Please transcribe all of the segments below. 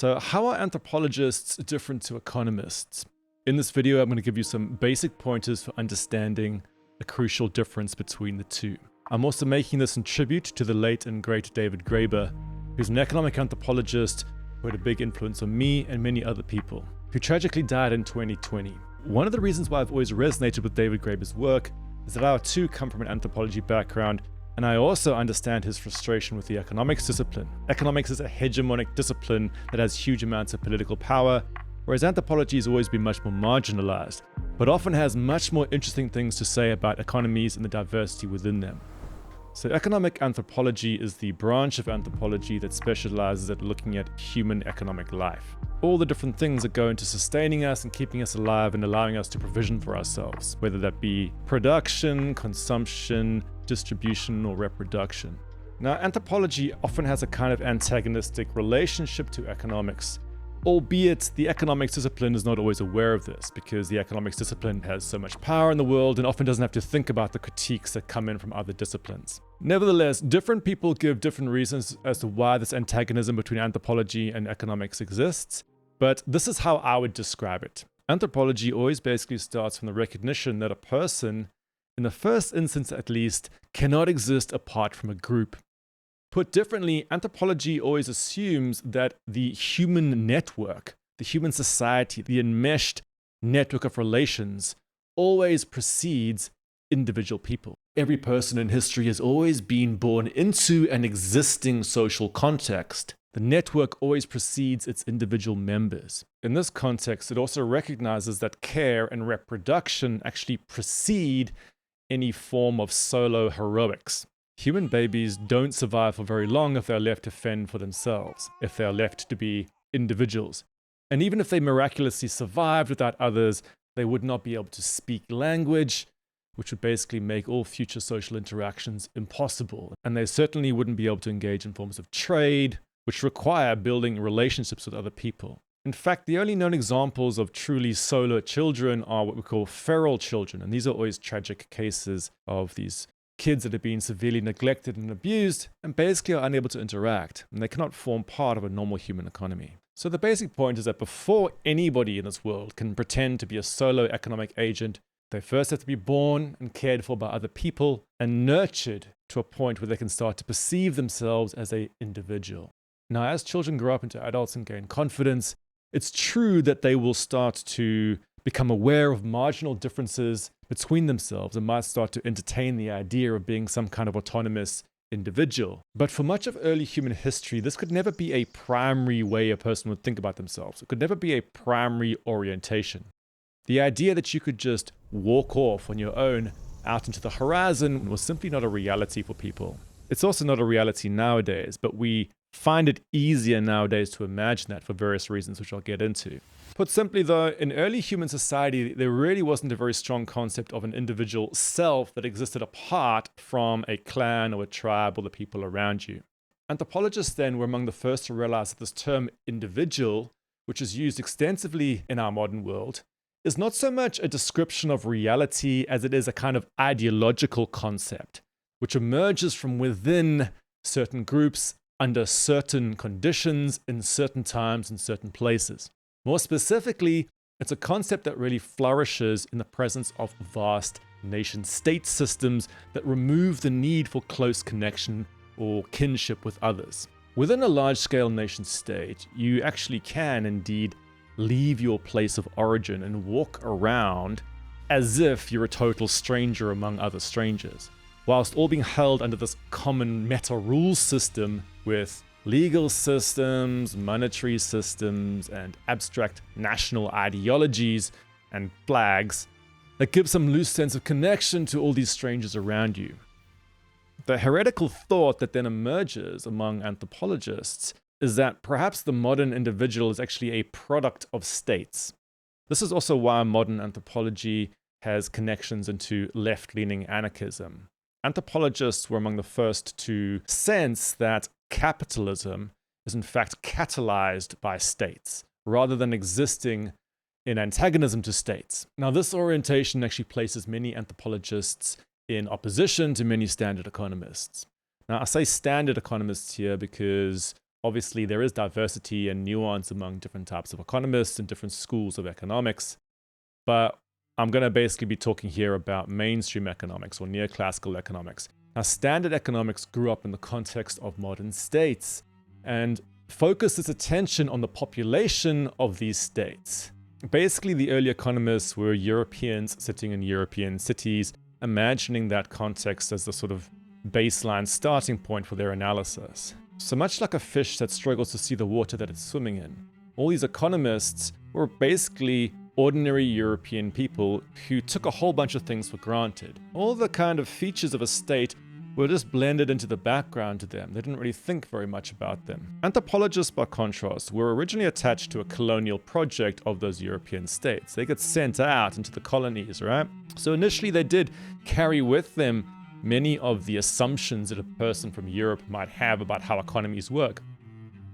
So how are anthropologists different to economists? In this video, I'm going to give you some basic pointers for understanding a crucial difference between the two. I'm also making this in tribute to the late and great David Graeber, who's an economic anthropologist who had a big influence on me and many other people, who tragically died in 2020. One of the reasons why I've always resonated with David Graeber's work is that I too come from an anthropology background, and I also understand his frustration with the economics discipline. Economics is a hegemonic discipline that has huge amounts of political power, whereas anthropology has always been much more marginalized, but often has much more interesting things to say about economies and the diversity within them. So economic anthropology is the branch of anthropology that specializes at looking at human economic life. All the different things that go into sustaining us and keeping us alive and allowing us to provision for ourselves, whether that be production, consumption, distribution, or reproduction. Now, anthropology often has a kind of antagonistic relationship to economics, albeit the economics discipline is not always aware of this because the economics discipline has so much power in the world and often doesn't have to think about the critiques that come in from other disciplines. Nevertheless, different people give different reasons as to why this antagonism between anthropology and economics exists, but this is how I would describe it. Anthropology always basically starts from the recognition that a person, in the first instance at least, cannot exist apart from a group. Put differently, anthropology always assumes that the human network, the human society, the enmeshed network of relations always precedes individual people. Every person in history has always been born into an existing social context. The network always precedes its individual members. In this context, it also recognizes that care and reproduction actually precede any form of solo heroics. Human babies don't survive for very long if they're left to fend for themselves, if they're left to be individuals. And even if they miraculously survived without others, they would not be able to speak language, which would basically make all future social interactions impossible. And they certainly wouldn't be able to engage in forms of trade, which require building relationships with other people. In fact, the only known examples of truly solo children are what we call feral children, and these are always tragic cases of these kids that have been severely neglected and abused and basically are unable to interact, and they cannot form part of a normal human economy. So the basic point is that before anybody in this world can pretend to be a solo economic agent, they first have to be born and cared for by other people and nurtured to a point where they can start to perceive themselves as an individual. Now, as children grow up into adults and gain confidence, it's true that they will start to become aware of marginal differences between themselves and might start to entertain the idea of being some kind of autonomous individual. But for much of early human history, this could never be a primary way a person would think about themselves. It could never be a primary orientation. The idea that you could just walk off on your own out into the horizon was simply not a reality for people. It's also not a reality nowadays, but we find it easier nowadays to imagine that for various reasons, which I'll get into. Put simply though, in early human society, there really wasn't a very strong concept of an individual self that existed apart from a clan or a tribe or the people around you. Anthropologists then were among the first to realize that this term individual, which is used extensively in our modern world, is not so much a description of reality as it is a kind of ideological concept, which emerges from within certain groups under certain conditions in certain times and certain places. More specifically, it's a concept that really flourishes in the presence of vast nation-state systems that remove the need for close connection or kinship with others. Within a large-scale nation-state, you actually can indeed leave your place of origin and walk around as if you're a total stranger among other strangers, whilst all being held under this common meta-rule system with legal systems, monetary systems, and abstract national ideologies and flags that give some loose sense of connection to all these strangers around you. The heretical thought that then emerges among anthropologists is that perhaps the modern individual is actually a product of states. This is also why modern anthropology has connections into left-leaning anarchism. Anthropologists were among the first to sense that capitalism is in fact catalyzed by states, rather than existing in antagonism to states. Now, this orientation actually places many anthropologists in opposition to many standard economists. Now, I say standard economists here because Obviously, there is diversity and nuance among different types of economists and different schools of economics, but I'm going to basically be talking here about mainstream economics or neoclassical economics. Now, standard economics grew up in the context of modern states and focused its attention on the population of these states. Basically, the early economists were Europeans sitting in European cities, imagining that context as the sort of baseline starting point for their analysis. So much like a fish that struggles to see the water that it's swimming in, all these economists were basically ordinary European people who took a whole bunch of things for granted. All the kind of features of a state were just blended into the background to them. They didn't really think very much about them. Anthropologists, by contrast, were originally attached to a colonial project of those European states. They get sent out into the colonies, right? So initially they did carry with them many of the assumptions that a person from Europe might have about how economies work.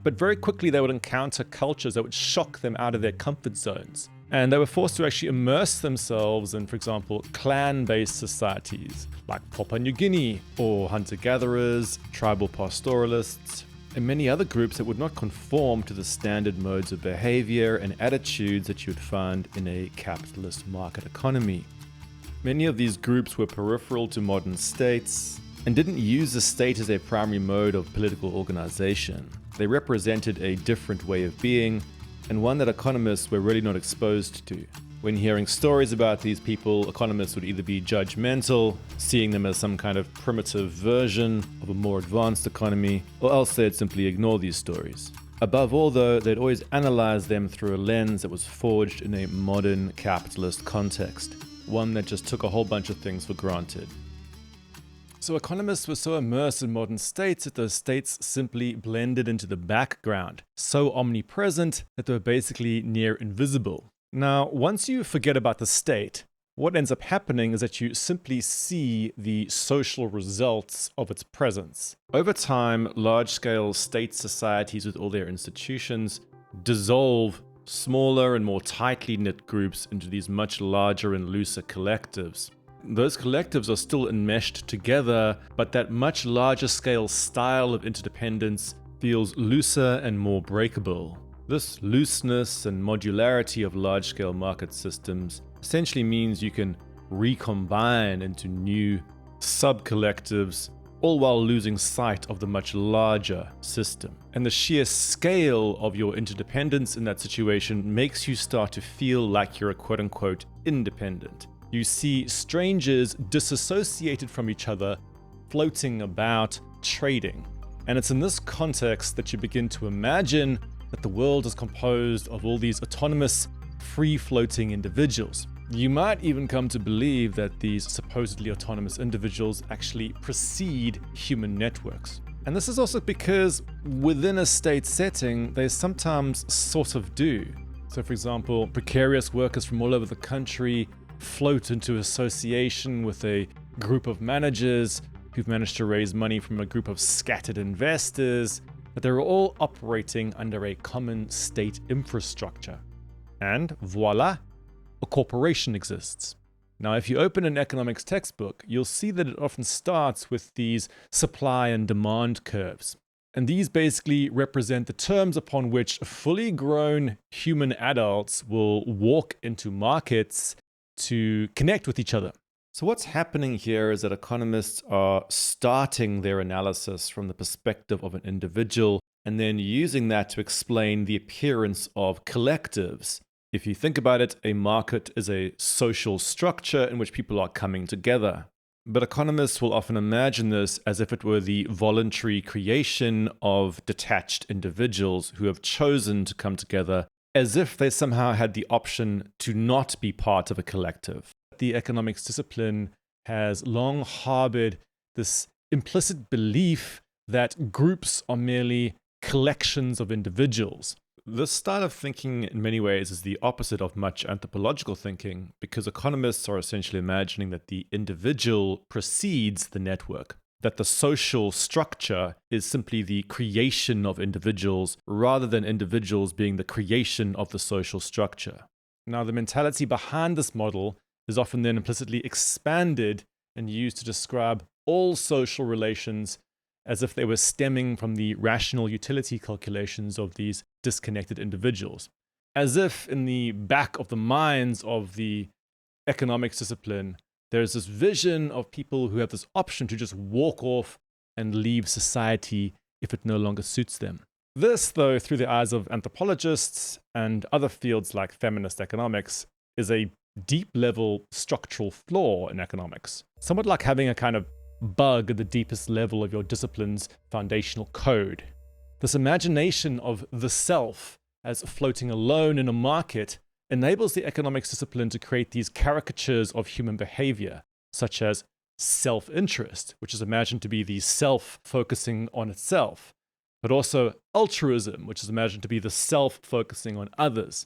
But very quickly they would encounter cultures that would shock them out of their comfort zones. And they were forced to actually immerse themselves in, for example, clan-based societies like Papua New Guinea, or hunter-gatherers, tribal pastoralists, and many other groups that would not conform to the standard modes of behavior and attitudes that you would find in a capitalist market economy. Many of these groups were peripheral to modern states and didn't use the state as a primary mode of political organization. They represented a different way of being, and one that economists were really not exposed to. When hearing stories about these people, economists would either be judgmental, seeing them as some kind of primitive version of a more advanced economy, or else they'd simply ignore these stories. Above all, though, they'd always analyze them through a lens that was forged in a modern capitalist context, one that just took a whole bunch of things for granted. So economists were so immersed in modern states that those states simply blended into the background, so omnipresent that they were basically near invisible. Now, once you forget about the state, what ends up happening is that you simply see the social results of its presence. Over time, large-scale state societies with all their institutions dissolve smaller and more tightly knit groups into these much larger and looser collectives. Those collectives are still enmeshed together, but that much larger scale style of interdependence feels looser and more breakable. This looseness and modularity of large-scale market systems essentially means you can recombine into new sub-collectives, all while losing sight of the much larger system. And the sheer scale of your interdependence in that situation makes you start to feel like you're a quote-unquote independent. You see strangers disassociated from each other, floating about, trading. And it's in this context that you begin to imagine that the world is composed of all these autonomous, free-floating individuals. You might even come to believe that these supposedly autonomous individuals actually precede human networks. And this is also because within a state setting, they sometimes sort of do. So for example, precarious workers from all over the country float into association with a group of managers who've managed to raise money from a group of scattered investors, but they're all operating under a common state infrastructure. And voila, a corporation exists. Now, if you open an economics textbook, you'll see that it often starts with these supply and demand curves. And these basically represent the terms upon which fully grown human adults will walk into markets to connect with each other. So what's happening here is that economists are starting their analysis from the perspective of an individual and then using that to explain the appearance of collectives. If you think about it, a market is a social structure in which people are coming together. But economists will often imagine this as if it were the voluntary creation of detached individuals who have chosen to come together, as if they somehow had the option to not be part of a collective. The economics discipline has long harbored this implicit belief that groups are merely collections of individuals. This style of thinking in many ways is the opposite of much anthropological thinking, because economists are essentially imagining that the individual precedes the network, that the social structure is simply the creation of individuals rather than individuals being the creation of the social structure. Now, the mentality behind this model is often then implicitly expanded and used to describe all social relations as if they were stemming from the rational utility calculations of these disconnected individuals. As if in the back of the minds of the economics discipline, there's this vision of people who have this option to just walk off and leave society if it no longer suits them. This, though, through the eyes of anthropologists and other fields like feminist economics, is a deep-level structural flaw in economics. Somewhat like having a kind of bug at the deepest level of your discipline's foundational code. This imagination of the self as floating alone in a market enables the economics discipline to create these caricatures of human behavior, such as self-interest, which is imagined to be the self focusing on itself, but also altruism, which is imagined to be the self focusing on others.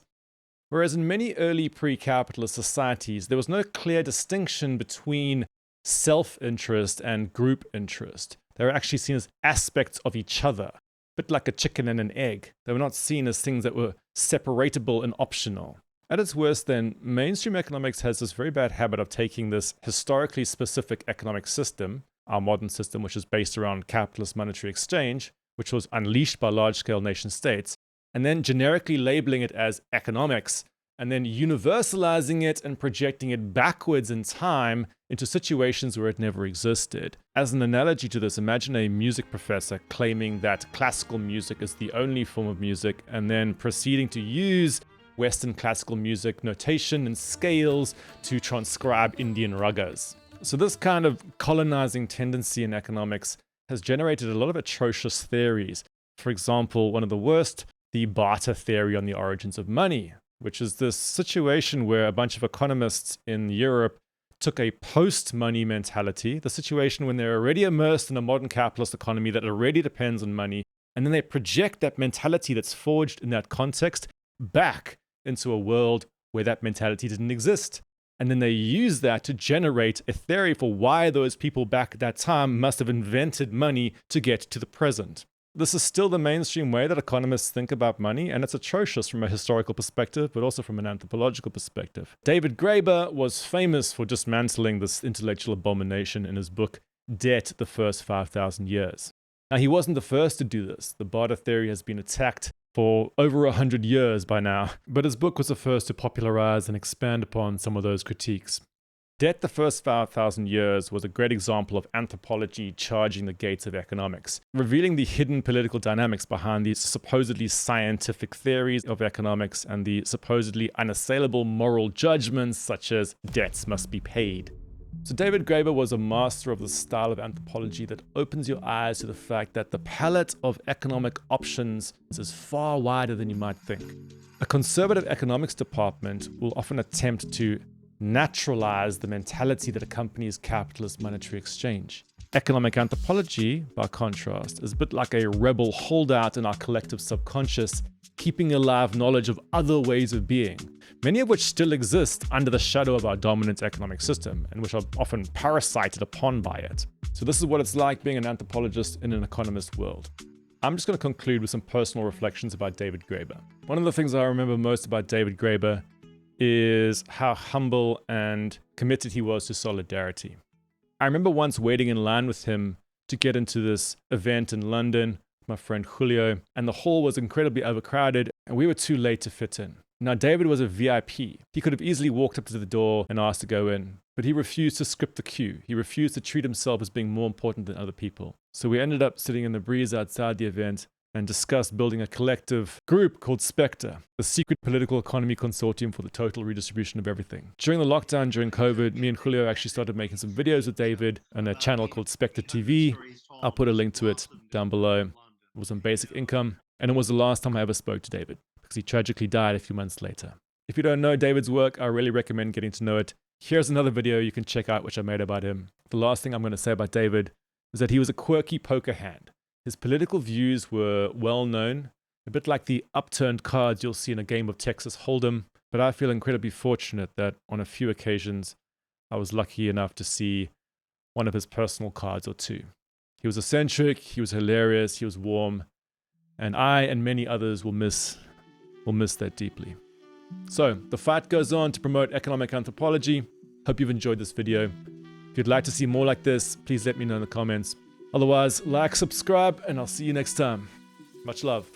Whereas in many early pre-capitalist societies, there was no clear distinction between self-interest and group interest. They were actually seen as aspects of each other, a bit like a chicken and an egg. They were not seen as things that were separatable and optional. At its worst then, mainstream economics has this very bad habit of taking this historically specific economic system, our modern system, which is based around capitalist monetary exchange, which was unleashed by large-scale nation-states, and then generically labeling it as economics, and then universalizing it and projecting it backwards in time into situations where it never existed. As an analogy to this, imagine a music professor claiming that classical music is the only form of music, and then proceeding to use Western classical music notation and scales to transcribe Indian ragas. So this kind of colonizing tendency in economics has generated a lot of atrocious theories. For example, one of the worst, the barter theory on the origins of money, which is this situation where a bunch of economists in Europe took a post-money mentality, the situation when they're already immersed in a modern capitalist economy that already depends on money, and then they project that mentality that's forged in that context back into a world where that mentality didn't exist. And then they use that to generate a theory for why those people back at that time must have invented money to get to the present. This is still the mainstream way that economists think about money, and it's atrocious from a historical perspective, but also from an anthropological perspective. David Graeber was famous for dismantling this intellectual abomination in his book, Debt, the First 5,000 Years. Now, he wasn't the first to do this. The barter theory has been attacked for over 100 years by now, but his book was the first to popularize and expand upon some of those critiques. Debt, the First 5,000 Years was a great example of anthropology charging the gates of economics, revealing the hidden political dynamics behind these supposedly scientific theories of economics and the supposedly unassailable moral judgments such as debts must be paid. So David Graeber was a master of the style of anthropology that opens your eyes to the fact that the palette of economic options is far wider than you might think. A conservative economics department will often attempt to naturalize the mentality that accompanies capitalist monetary exchange. Economic anthropology, by contrast, is a bit like a rebel holdout in our collective subconscious, keeping alive knowledge of other ways of being, many of which still exist under the shadow of our dominant economic system, and which are often parasited upon by it. So this is what it's like being an anthropologist in an economist world. I'm just going to conclude with some personal reflections about David Graeber. One of the things I remember most about David Graeber is how humble and committed he was to solidarity. I remember once waiting in line with him to get into this event in London, my friend Julio, and the hall was incredibly overcrowded and we were too late to fit in. Now, David was a VIP. He could have easily walked up to the door and asked to go in, but he refused to skip the queue. He refused to treat himself as being more important than other people. So we ended up sitting in the breeze outside the event and discussed building a collective group called Spectre, the secret political economy consortium for the total redistribution of everything. During the lockdown, during COVID, me and Julio actually started making some videos with David on a channel called Spectre TV. I'll put a link to it down below. It was on basic income, and it was the last time I ever spoke to David, because he tragically died a few months later. If you don't know David's work, I really recommend getting to know it. Here's another video you can check out which I made about him. The last thing I'm going to say about David is that he was a quirky poker hand. His political views were well known, a bit like the upturned cards you'll see in a game of Texas Hold'em, but I feel incredibly fortunate that on a few occasions I was lucky enough to see one of his personal cards or two. He was eccentric, he was hilarious, he was warm, and I and many others will miss that deeply. So, the fight goes on to promote economic anthropology. Hope you've enjoyed this video. If you'd like to see more like this, please let me know in the comments. Otherwise, like, subscribe, and I'll see you next time. Much love.